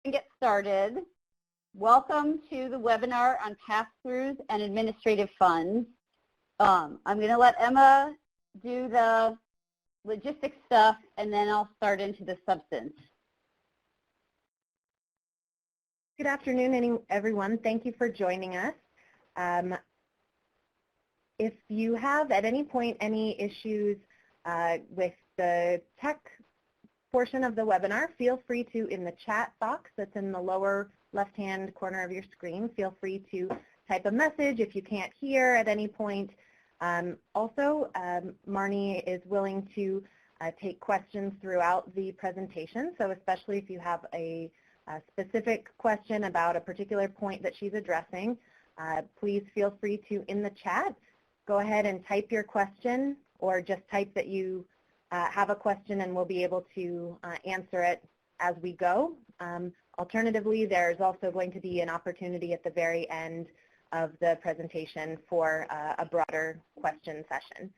Get started. Welcome to the webinar on pass-throughs and administrative funds. I'm going to let Emma do the logistics stuff, and then I'll start into the substance. Good afternoon, everyone. Thank you for joining us. If you have at any point any issues with the tech portion of the webinar, feel free to, in the chat box that's in the lower left-hand corner of your screen, feel free to type a message if you can't hear at any point. Also, Marnie is willing to take questions throughout the presentation, so especially if you have a specific question about a particular point that she's addressing, please feel free to, in the chat, go ahead and type your question, or just type that you have a question and we'll be able to answer it as we go. Alternatively, there's also going to be an opportunity at the very end of the presentation for a broader question session.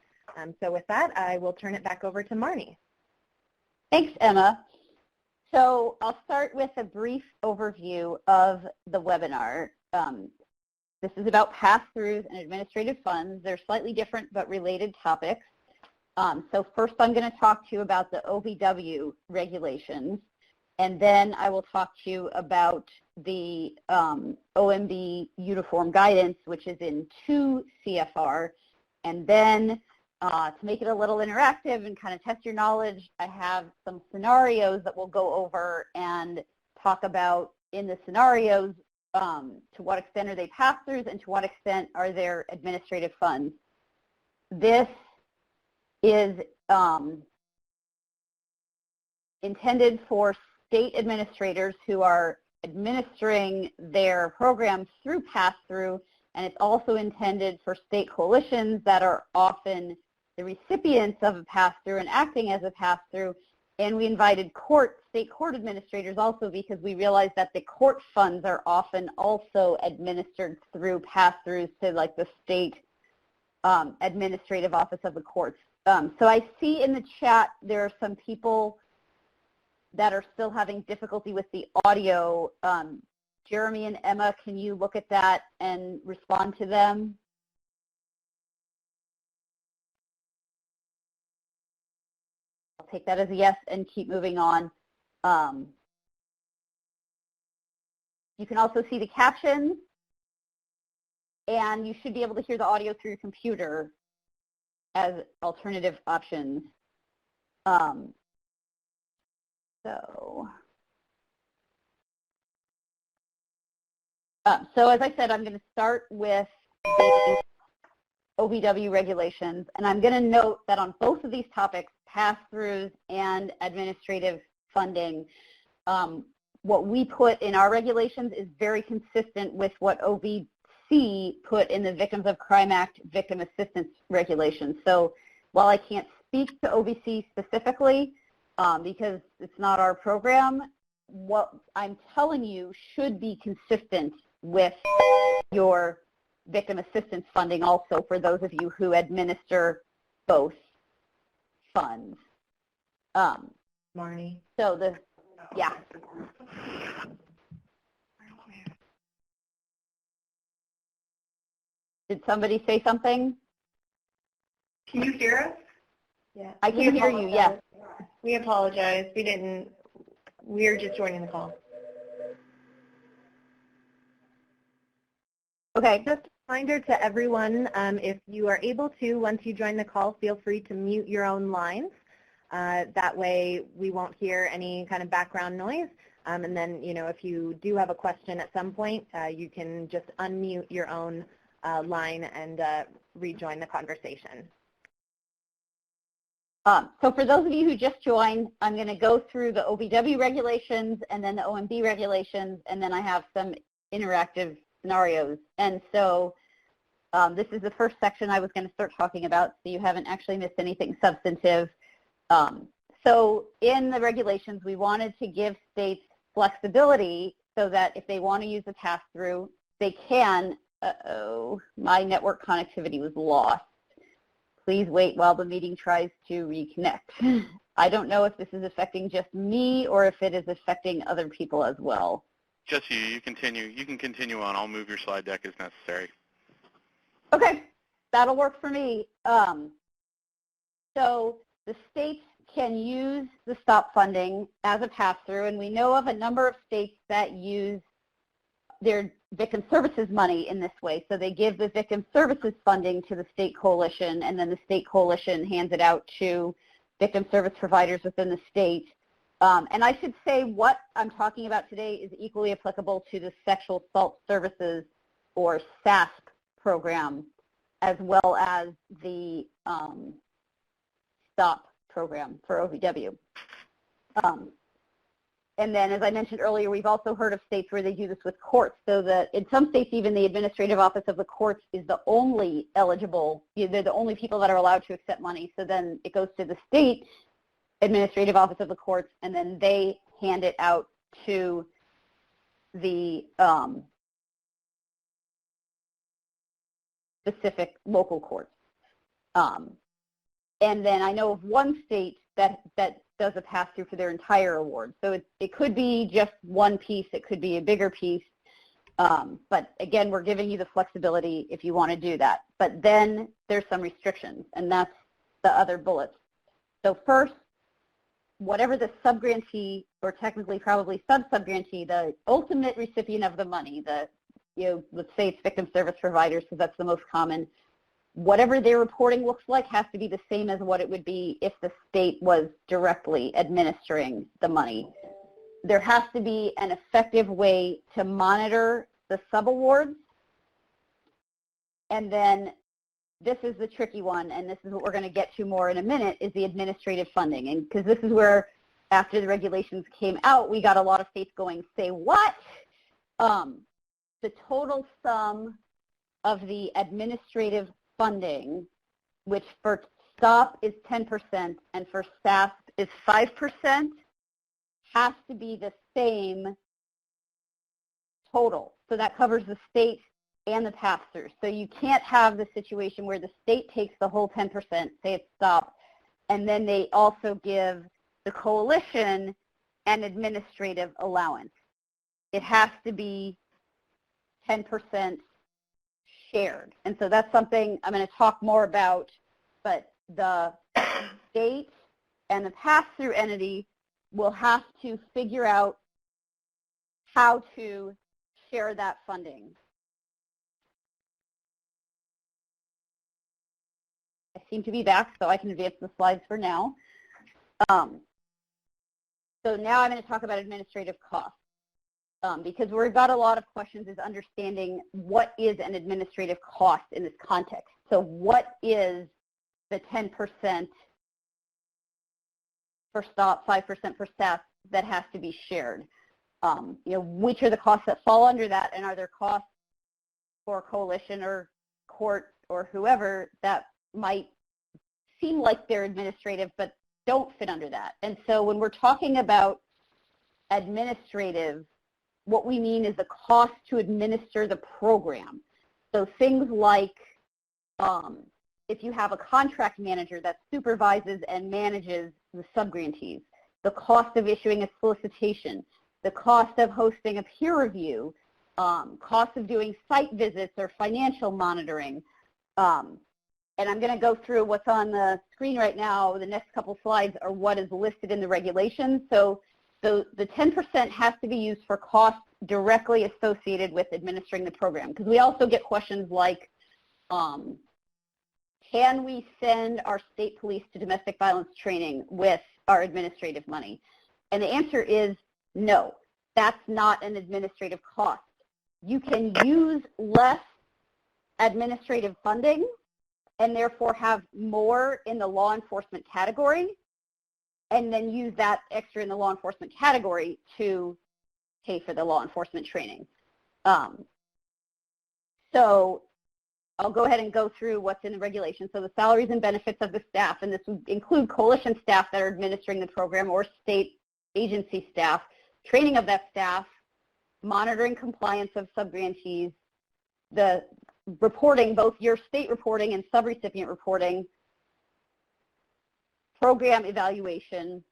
So with that, I will turn it back over to Marnie. Thanks, Emma. So I'll start with a brief overview of the webinar. This is about pass-throughs and administrative funds. They're slightly different but related topics. So first I'm going to talk to you about the OVW regulations, and then I will talk to you about the OMB uniform guidance, which is in 2 CFR, and then to make it a little interactive and kind of test your knowledge, I have some scenarios that we'll go over and talk about in the scenarios to what extent are they pass-throughs and to what extent are there administrative funds. This is intended for state administrators who are administering their programs through pass-through, and it's also intended for state coalitions that are often the recipients of a pass-through and acting as a pass-through. And we invited state court administrators also because we realized that the court funds are often also administered through pass-throughs to like the state administrative office of the courts. So I see in the chat there are some people that are still having difficulty with the audio. Jeremy and Emma, can you look at that and respond to them? I'll take that as a yes and keep moving on. You can also see the captions, and you should be able to hear the audio through your computer as alternative options. So as I said, I'm going to start with the OVW regulations, and I'm going to note that on both of these topics, pass-throughs and administrative funding, what we put in our regulations is very consistent with what OVC put in the Victims of Crime Act Victim Assistance Regulations. So while I can't speak to OVC specifically because it's not our program, what I'm telling you should be consistent with your victim assistance funding also for those of you who administer both funds. Marnie. So yeah. Did somebody say something? Can you hear us? Yeah. I can hear you, yes. We apologize. We're just joining the call. Okay. Just a reminder to everyone, if you are able to, once you join the call, feel free to mute your own lines. That way we won't hear any kind of background noise. And then, if you do have a question at some point, you can just unmute your own line and rejoin the conversation. So for those of you who just joined, I'm going to go through the OVW regulations and then the OMB regulations, and then I have some interactive scenarios. And so this is the first section I was going to start talking about, so you haven't actually missed anything substantive. So in the regulations, we wanted to give states flexibility so that if they want to use a pass-through, they can. Uh-oh, my network connectivity was lost. Please wait while the meeting tries to reconnect. I don't know if this is affecting just me or if it is affecting other people as well. Just you. You continue. You can continue on. I'll move your slide deck as necessary. Okay, that'll work for me. So the states can use the STOP funding as a pass-through, and we know of a number of states that use their victim services money in this way. So they give the victim services funding to the state coalition, and then the state coalition hands it out to victim service providers within the state. And I should say what I'm talking about today is equally applicable to the Sexual Assault Services, or SASP, program, as well as the STOP program for OVW. And then, as I mentioned earlier, we've also heard of states where they do this with courts. So that in some states, even the Administrative Office of the Courts is the only eligible, they're the only people that are allowed to accept money. So then it goes to the state Administrative Office of the Courts, and then they hand it out to the specific local courts. And then I know of one state that does a pass-through for their entire award. So it could be just one piece, it could be a bigger piece. But again, we're giving you the flexibility if you want to do that. But then there's some restrictions, and that's the other bullets. So first, whatever the subgrantee, or technically probably sub-subgrantee, the ultimate recipient of the money, let's say it's victim service providers, because that's the most common, whatever their reporting looks like has to be the same as what it would be if the state was directly administering the money. There has to be an effective way to monitor the subowards. And then this is the tricky one, and this is what we're going to get to more in a minute, is the administrative funding. And because this is where, after the regulations came out, we got a lot of states going, say what? The total sum of the administrative funding, which for STOP is 10% and for SASP is 5%, has to be the same total. So that covers the state and the pass-through. So you can't have the situation where the state takes the whole 10%, say it's STOP, and then they also give the coalition an administrative allowance. It has to be 10% shared. And so that's something I'm going to talk more about, but the state and the pass-through entity will have to figure out how to share that funding. I seem to be back, so I can advance the slides for now. So now I'm going to talk about administrative costs. Because where we've got a lot of questions is understanding what is an administrative cost in this context. So what is the 10% for STOP, 5% for SASP that has to be shared? Which are the costs that fall under that, and are there costs for coalition or court or whoever that might seem like they're administrative but don't fit under that? And so when we're talking about administrative, what we mean is the cost to administer the program. So things like if you have a contract manager that supervises and manages the subgrantees, the cost of issuing a solicitation, the cost of hosting a peer review, cost of doing site visits or financial monitoring. And I'm going to go through what's on the screen right now. The next couple slides are what is listed in the regulations. So the 10% has to be used for costs directly associated with administering the program. Because we also get questions like, can we send our state police to domestic violence training with our administrative money? And the answer is no. That's not an administrative cost. You can use less administrative funding and therefore have more in the law enforcement category, and then use that extra in the law enforcement category to pay for the law enforcement training. So I'll go ahead and go through what's in the regulation. So the salaries and benefits of the staff, and this would include coalition staff that are administering the program or state agency staff, training of that staff, monitoring compliance of subgrantees, the reporting, both your state reporting and subrecipient reporting, program evaluation,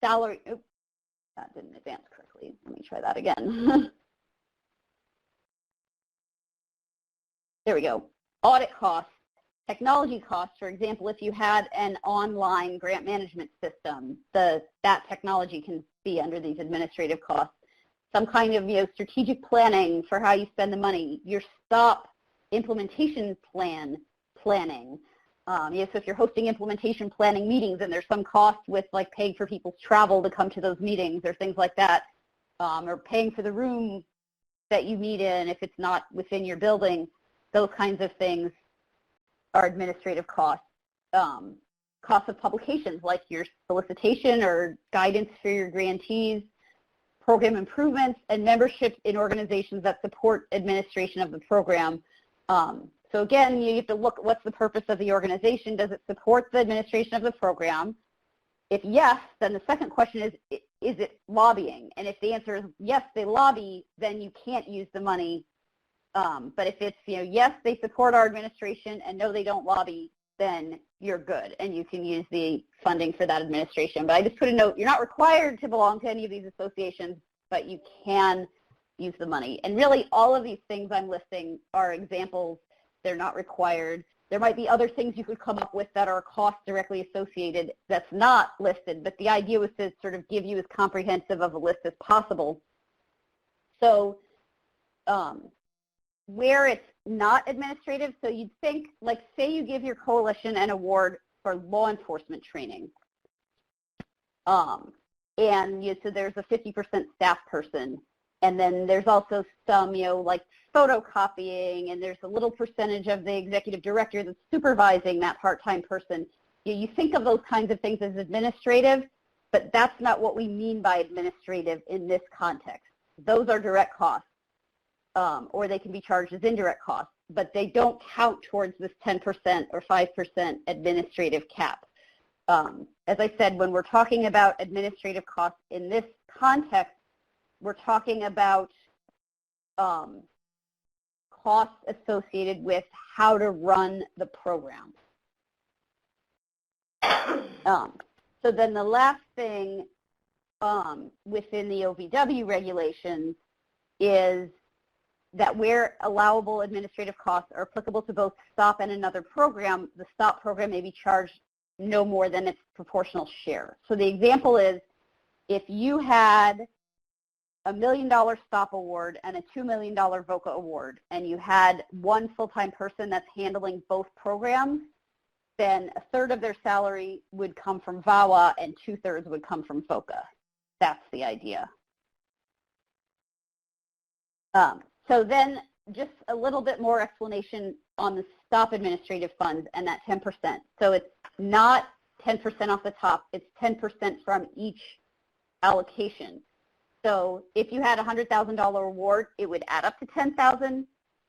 salary, oops, that didn't advance correctly. Let me try that again. There we go. Audit costs, technology costs. For example, if you had an online grant management system, that technology can be under these administrative costs. Some kind of strategic planning for how you spend the money. Your STOP implementation planning. So if you're hosting implementation planning meetings and there's some cost with like paying for people's travel to come to those meetings or things like that, or paying for the room that you meet in if it's not within your building, those kinds of things are administrative costs. Costs of publications like your solicitation or guidance for your grantees, program improvements, and membership in organizations that support administration of the program. So again, you have to look at what's the purpose of the organization. Does it support the administration of the program? If yes, then the second question is it lobbying? And if the answer is yes, they lobby, then you can't use the money. But if it's, yes, they support our administration and no, they don't lobby, then you're good and you can use the funding for that administration. But I just put a note, you're not required to belong to any of these associations, but you can use the money. And really all of these things I'm listing are examples. They're not required. There might be other things you could come up with that are cost directly associated that's not listed, but the idea was to sort of give you as comprehensive of a list as possible. So where it's not administrative, so you'd think, like say you give your coalition an award for law enforcement training, and so there's a 50% staff person, and then there's also some, like photocopying, and there's a little percentage of the executive director that's supervising that part-time person. You think of those kinds of things as administrative, but that's not what we mean by administrative in this context. Those are direct costs. Or they can be charged as indirect costs, but they don't count towards this 10% or 5% administrative cap. As I said, when we're talking about administrative costs in this context, we're talking about costs associated with how to run the program. So then the last thing within the OVW regulations is that where allowable administrative costs are applicable to both STOP and another program, the STOP program may be charged no more than its proportional share. So the example is if you had a $1 million STOP award and a $2 million VOCA award, and you had one full-time person that's handling both programs, then a third of their salary would come from VAWA and 2/3 would come from VOCA. That's the idea. So then just a little bit more explanation on the STOP administrative funds and that 10%. So it's not 10% off the top, it's 10% from each allocation. So if you had a $100,000 award, it would add up to $10,000,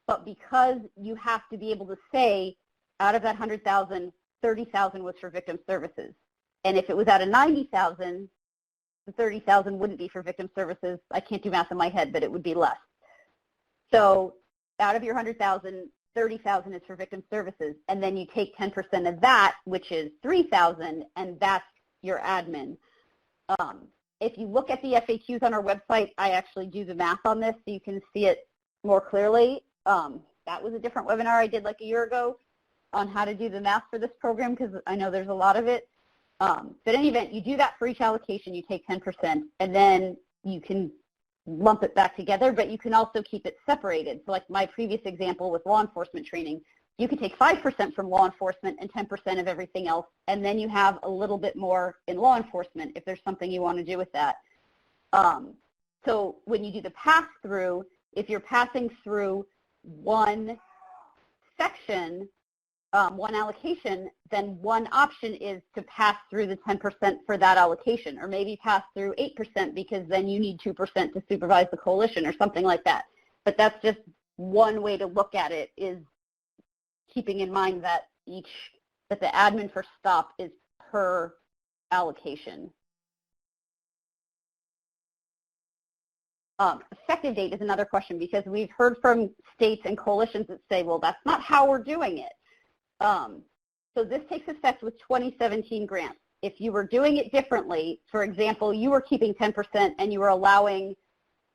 but because you have to be able to say out of that $100,000, $30,000 was for victim services. And if it was out of $90,000, the $30,000 wouldn't be for victim services. I can't do math in my head, but it would be less. So out of your $100,000, $30,000 is for victim services, and then you take 10% of that, which is $3,000, and that's your admin. If you look at the FAQs on our website, I actually do the math on this so you can see it more clearly. That was a different webinar I did like a year ago on how to do the math for this program because I know there's a lot of it. But in any event, you do that for each allocation, you take 10%, and then you can lump it back together, but you can also keep it separated. So like my previous example with law enforcement training, you could take 5% from law enforcement and 10% of everything else, and then you have a little bit more in law enforcement if there's something you want to do with that. So when you do the pass-through, if you're passing through one section, one allocation, then one option is to pass through the 10% for that allocation, or maybe pass through 8% because then you need 2% to supervise the coalition or something like that. But that's just one way to look at it, is keeping in mind that that the admin for STOP is per allocation. Effective date is another question because we've heard from states and coalitions that say, well, that's not how we're doing it. So this takes effect with 2017 grants. If you were doing it differently, for example, you were keeping 10% and you were allowing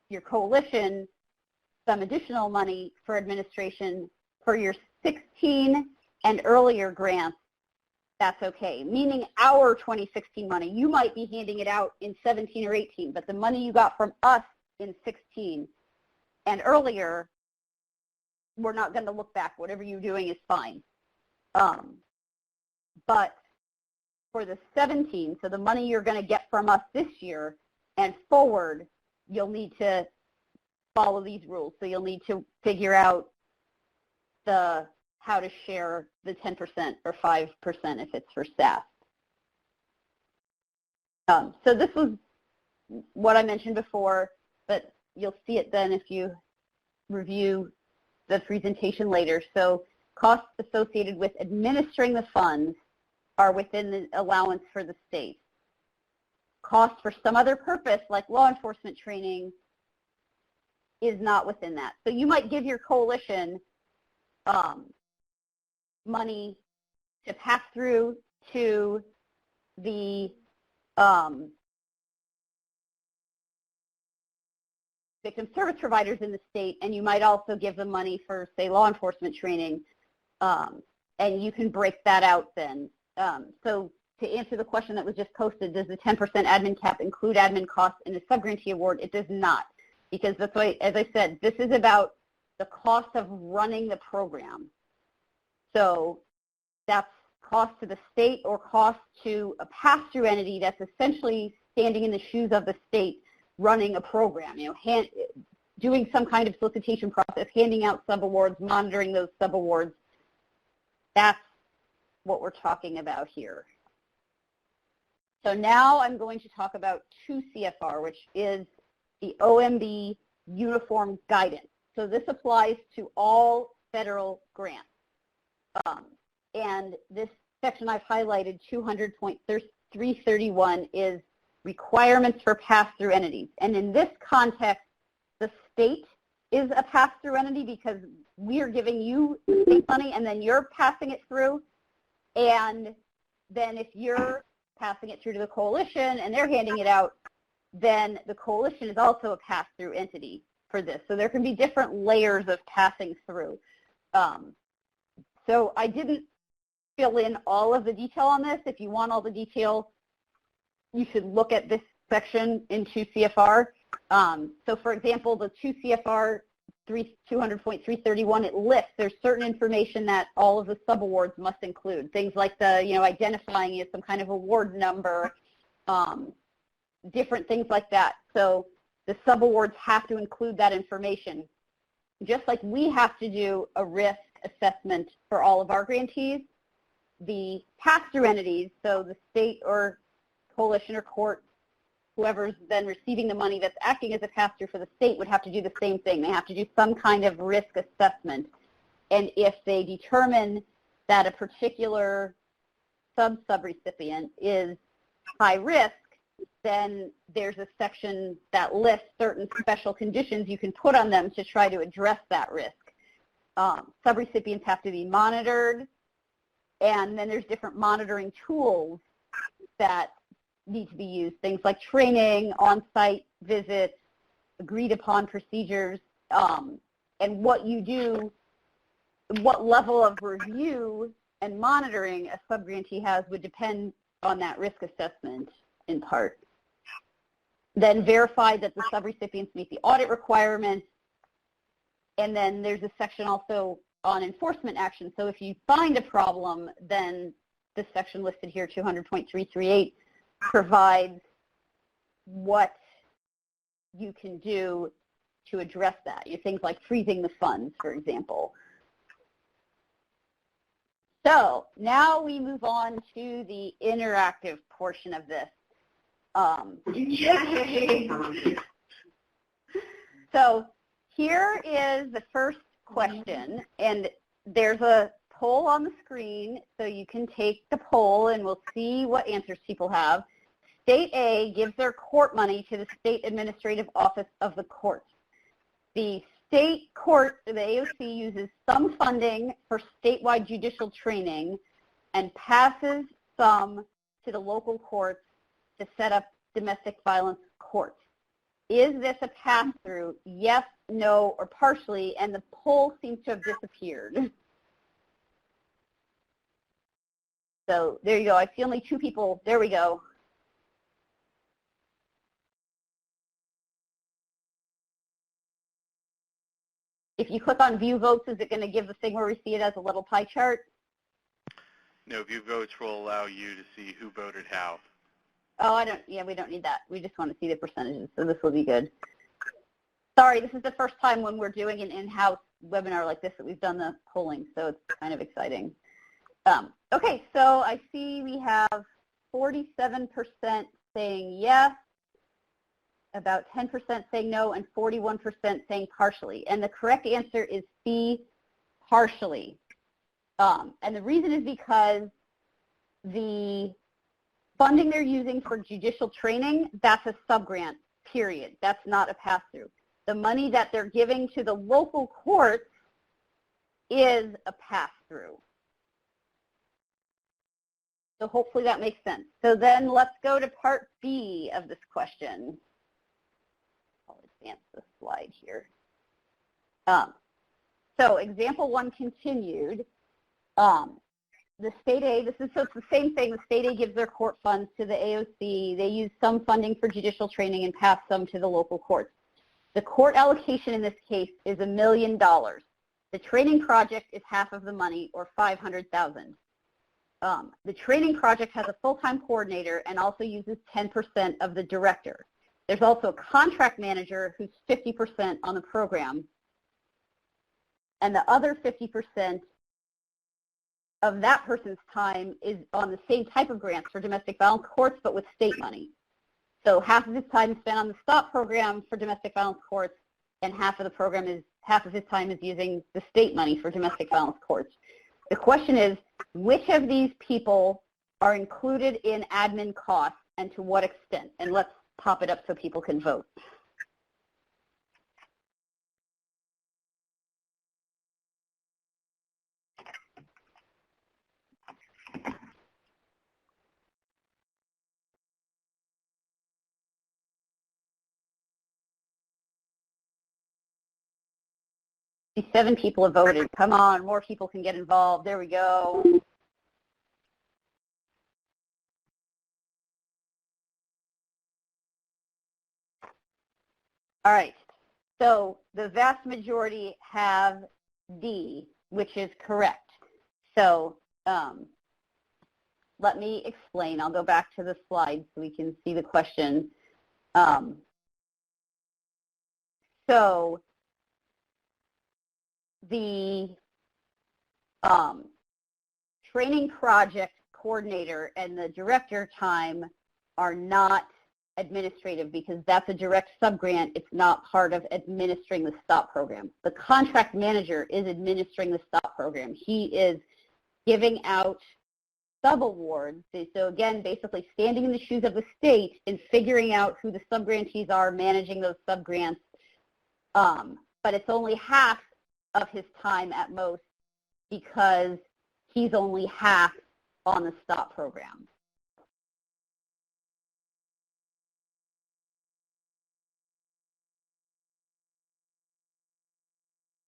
your coalition some additional money for administration for your 16 and earlier grants, that's okay. Meaning our 2016 money, you might be handing it out in 17 or 18, but the money you got from us in 16 and earlier, we're not going to look back. Whatever you're doing is fine. But for the 17, so the money you're going to get from us this year and forward, you'll need to follow these rules. So you'll need to figure out how to share the 10% or 5% if it's for staff. So this was what I mentioned before, but you'll see it then if you review the presentation later. So costs associated with administering the funds are within the allowance for the state. Costs for some other purpose, like law enforcement training, is not within that. So you might give your coalition money to pass through to the victim service providers in the state, and you might also give them money for, say, law enforcement training, and you can break that out then. So to answer the question that was just posted, does the 10% admin cap include admin costs in a subgrantee award? It does not, because that's why, as I said, this is about the cost of running the program. So that's cost to the state or cost to a pass-through entity that's essentially standing in the shoes of the state running a program, you know, doing some kind of solicitation process, handing out subawards, monitoring those subawards. That's what we're talking about here. So now I'm going to talk about 2 CFR, which is the OMB uniform guidance. So this applies to all federal grants. And this section I've highlighted, 200.331, is requirements for pass-through entities. And in this context, the state is a pass-through entity because we are giving you state money and then you're passing it through. And then if you're passing it through to the coalition and they're handing it out, then the coalition is also a pass-through entity for this. So there can be different layers of passing through. So I didn't fill in all of the detail on this. If you want all the detail, you should look at this section in 2 CFR. So for example, the 2 CFR 200.331, it lists there's certain information that all of the subawards must include. Things like the, you know, identifying it, some kind of award number, different things like that. So the subawards have to include that information. Just like we have to do a risk assessment for all of our grantees, the pass-through entities, so the state or coalition or court, whoever's then receiving the money that's acting as a pass-through for the state, would have to do the same thing. They have to do some kind of risk assessment. And if they determine that a particular subrecipient is high risk, then there's a section that lists certain special conditions you can put on them to try to address that risk. Subrecipients have to be monitored, and then there's different monitoring tools that need to be used, things like training, on-site visits, agreed upon procedures, and what you do, what level of review and monitoring a subgrantee has would depend on that risk assessment in part. Then verify that the subrecipients meet the audit requirements, and then there's a section also on enforcement action. So if you find a problem, then this section listed here, 200.338, provides what you can do to address that. Things like freezing the funds, for example. So now we move on to the interactive portion of this. So here is the first question, and there's a poll on the screen, so you can take the poll and we'll see what answers people have. State A gives their court money to the state administrative office of the court. The state court, the AOC, uses some funding for statewide judicial training, and passes some to the local courts to set up domestic violence courts. Is this a pass-through? Yes, no, or partially, and the poll seems to have disappeared. So there you go. I see only 2 people. There we go. If you click on view votes, is it going to give the thing where we see it as a little pie chart? No, view votes will allow you to see who voted how. Oh, we don't need that. We just want to see the percentages, so this will be good. Sorry, this is the first time when we're doing an in-house webinar like this that we've done the polling, so it's kind of exciting. Okay, so I see we have 47% saying yes, about 10% saying no, and 41% saying partially. And the correct answer is C, partially. And the reason is because the funding they're using for judicial training, that's a subgrant, period. That's not a pass-through. The money that they're giving to the local courts is a pass-through. So hopefully that makes sense. So then let's go to part B of this question. I'll advance the slide here. So example 1 continued. The state aid, so it's the same thing. The state aid gives their court funds to the AOC. They use some funding for judicial training and pass some to the local courts. The court allocation in this case is $1 million. The training project is half of the money, or $500,000. The training project has a full-time coordinator and also uses 10% of the director. There's also a contract manager who's 50% on the program, and the other 50% of that person's time is on the same type of grants for domestic violence courts, but with state money. So half of his time is spent on the STOP program for domestic violence courts, and half of his time is using the state money for domestic violence courts. The question is, which of these people are included in admin costs and to what extent? And let's pop it up so people can vote. These 7 people have voted. Come on, more people can get involved. There we go. All right, so the vast majority have D, which is correct. So let me explain. I'll go back to the slide so we can see the question. So the training project coordinator and the director time are not administrative because that's a direct subgrant. It's not part of administering the STOP program. The contract manager is administering the STOP program. He is giving out subowards. So again, basically standing in the shoes of the state and figuring out who the subgrantees are, managing those subgrants. But it's only half of his time at most because he's only half on the STOP program.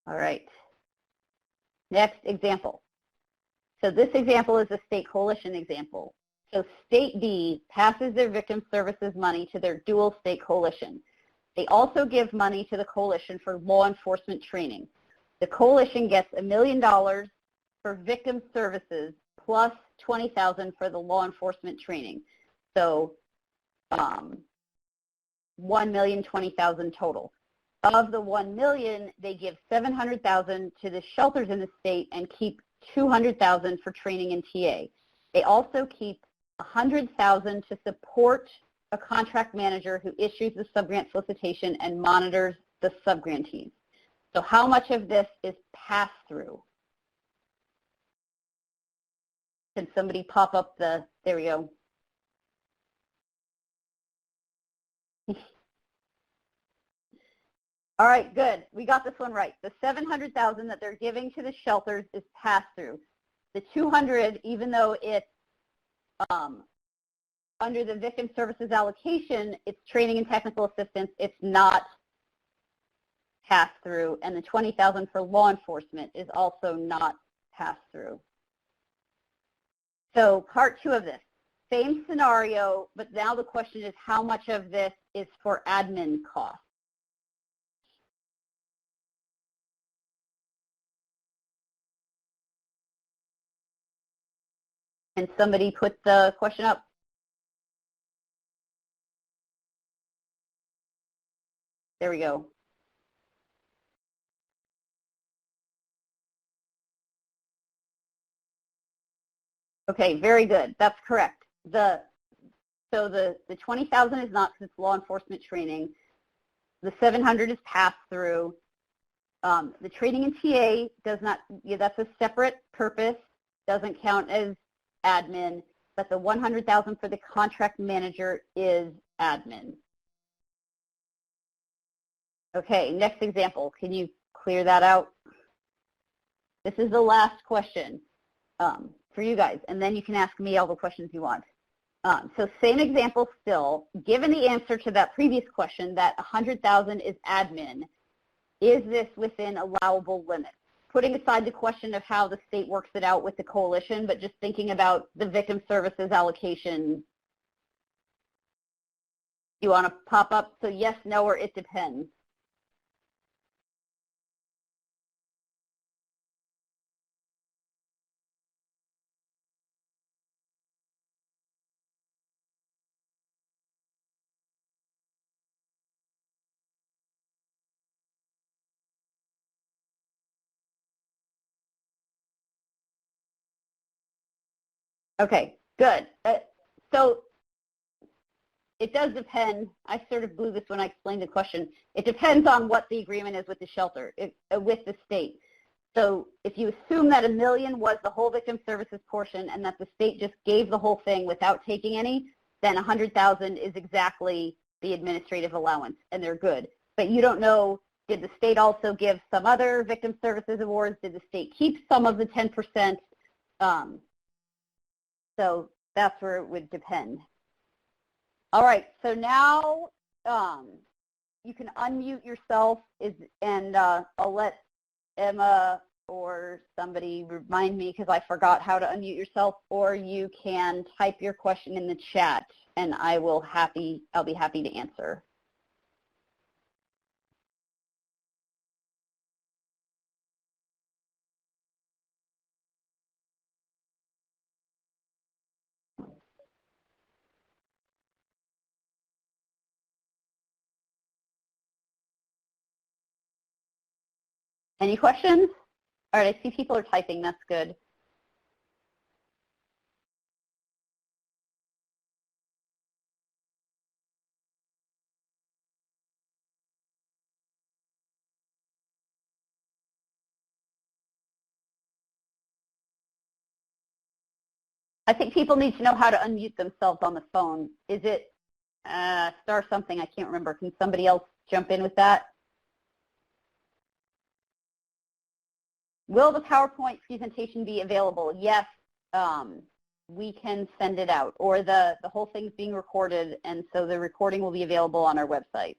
All right. Next example. So this example is a state coalition example. So state B passes their victim services money to their dual state coalition. They also give money to the coalition for law enforcement training. The coalition gets $1 million for victim services plus $20,000 for the law enforcement training. So $1,020,000 total. Of the $1 million, they give $700,000 to the shelters in the state and keep $200,000 for training and TA. They also keep $100,000 to support a contract manager who issues the subgrant solicitation and monitors the subgrantees. So how much of this is pass-through? Can somebody pop up the, there we go. All right, good. We got this one right. The $700,000 that they're giving to the shelters is pass-through. the 200, even though it's under the victim services allocation, it's training and technical assistance, it's not passed through, and the 20,000 for law enforcement is also not passed through. So part 2 of this, same scenario, but now the question is how much of this is for admin costs? And somebody put the question up. There we go. Okay, very good. That's correct. So the 20,000 is not, because it's law enforcement training. The 700 is passed through. The training and TA does not, that's a separate purpose, doesn't count as admin, but the 100,000 for the contract manager is admin. Okay, next example. Can you clear that out? This is the last question for you guys, and then you can ask me all the questions you want. So same example still. Given the answer to that previous question that 100,000 is admin, is this within allowable limits? Putting aside the question of how the state works it out with the coalition, but just thinking about the victim services allocation. You want to pop up? So yes, no, or it depends. Okay, good. So it does depend. I sort of blew this when I explained the question. It depends on what the agreement is with the shelter, with the state. So if you assume that $1 million was the whole victim services portion and that the state just gave the whole thing without taking any, then 100,000 is exactly the administrative allowance, and they're good. But you don't know, did the state also give some other victim services awards? Did the state keep some of the 10%? So that's where it would depend. All right, so now you can unmute yourself, and I'll let Emma or somebody remind me because I forgot how to unmute yourself, or you can type your question in the chat and I'll be happy to answer. Any questions? All right, I see people are typing. That's good. I think people need to know how to unmute themselves on the phone. Is it star something? I can't remember. Can somebody else jump in with that? Will the PowerPoint presentation be available? Yes, we can send it out, or the whole thing's being recorded, and so the recording will be available on our website.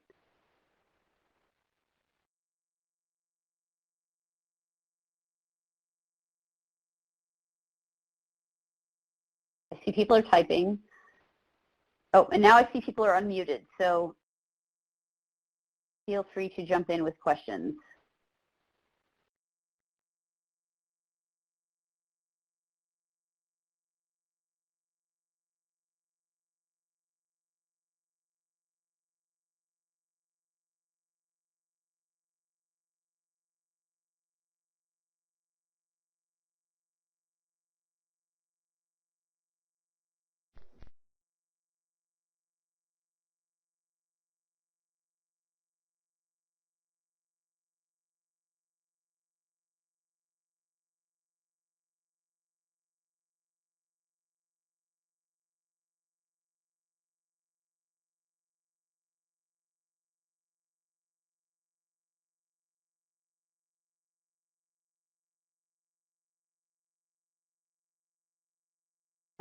I see people are typing. Oh, and now I see people are unmuted, so feel free to jump in with questions.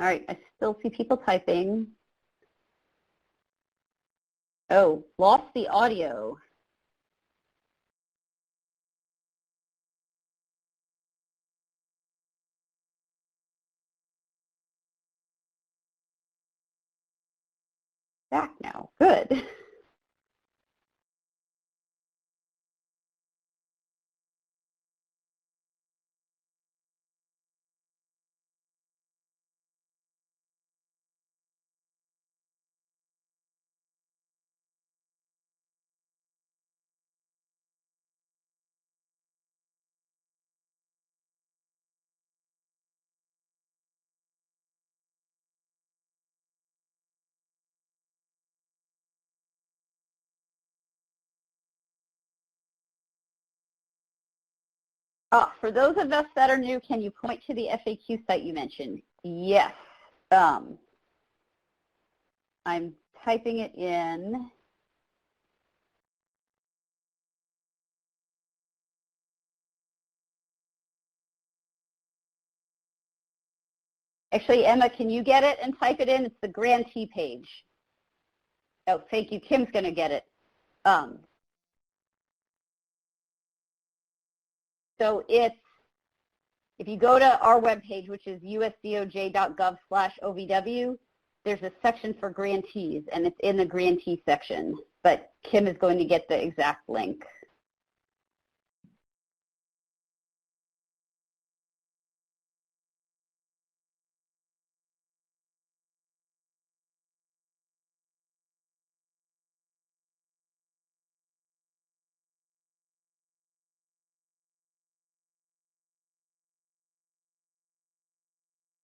All right, I still see people typing. Oh, lost the audio. Back now. Good. For those of us that are new, can you point to the FAQ site you mentioned? Yes. I'm typing it in. Actually, Emma, can you get it and type it in? It's the grantee page. Oh, thank you. Kim's going to get it. So if you go to our webpage, which is usdoj.gov/OVW, there's a section for grantees, and it's in the grantee section. But Kim is going to get the exact link.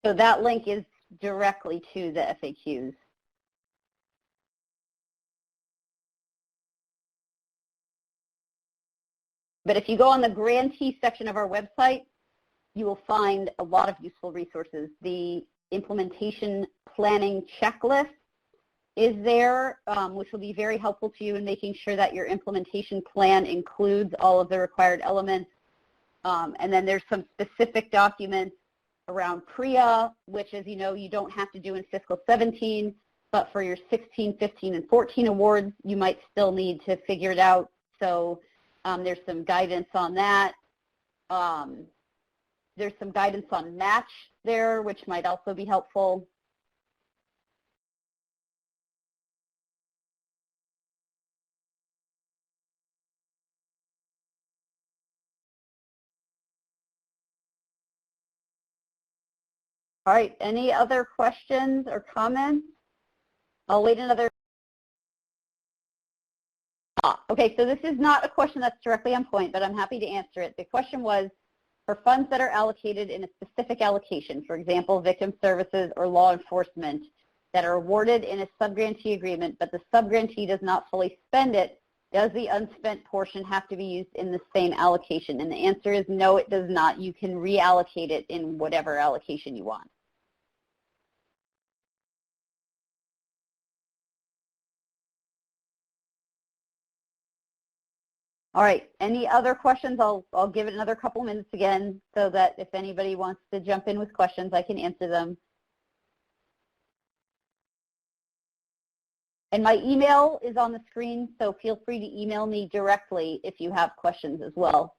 So that link is directly to the FAQs. But if you go on the grantee section of our website, you will find a lot of useful resources. The implementation planning checklist is there, which will be very helpful to you in making sure that your implementation plan includes all of the required elements. And then there's some specific documents around PREA, which, as you know, you don't have to do in fiscal 17, but for your 16, 15, and 14 awards, you might still need to figure it out. So there's some guidance on that. There's some guidance on match there, which might also be helpful. All right, any other questions or comments? I'll wait another. Okay, so this is not a question that's directly on point, but I'm happy to answer it. The question was, for funds that are allocated in a specific allocation, for example, victim services or law enforcement, that are awarded in a subgrantee agreement, but the subgrantee does not fully spend it, does the unspent portion have to be used in the same allocation? And the answer is no, it does not. You can reallocate it in whatever allocation you want. All right, any other questions? I'll give it another couple minutes again so that if anybody wants to jump in with questions, I can answer them. And my email is on the screen, so feel free to email me directly if you have questions as well.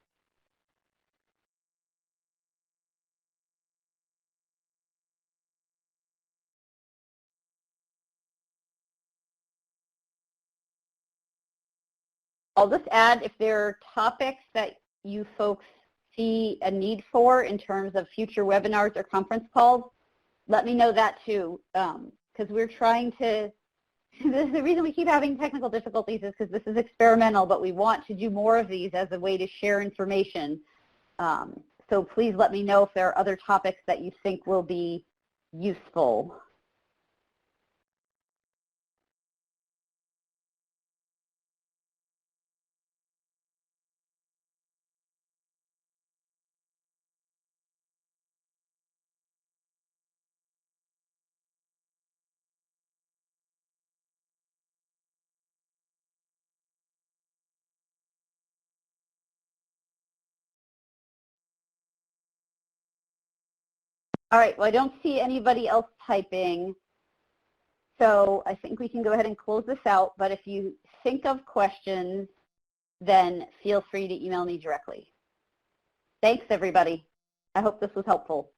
I'll just add, if there are topics that you folks see a need for in terms of future webinars or conference calls, let me know that too, because we're trying to, the reason we keep having technical difficulties is because this is experimental, but we want to do more of these as a way to share information. So please let me know if there are other topics that you think will be useful. All right, well, I don't see anybody else typing, so I think we can go ahead and close this out, but if you think of questions, then feel free to email me directly. Thanks, everybody. I hope this was helpful.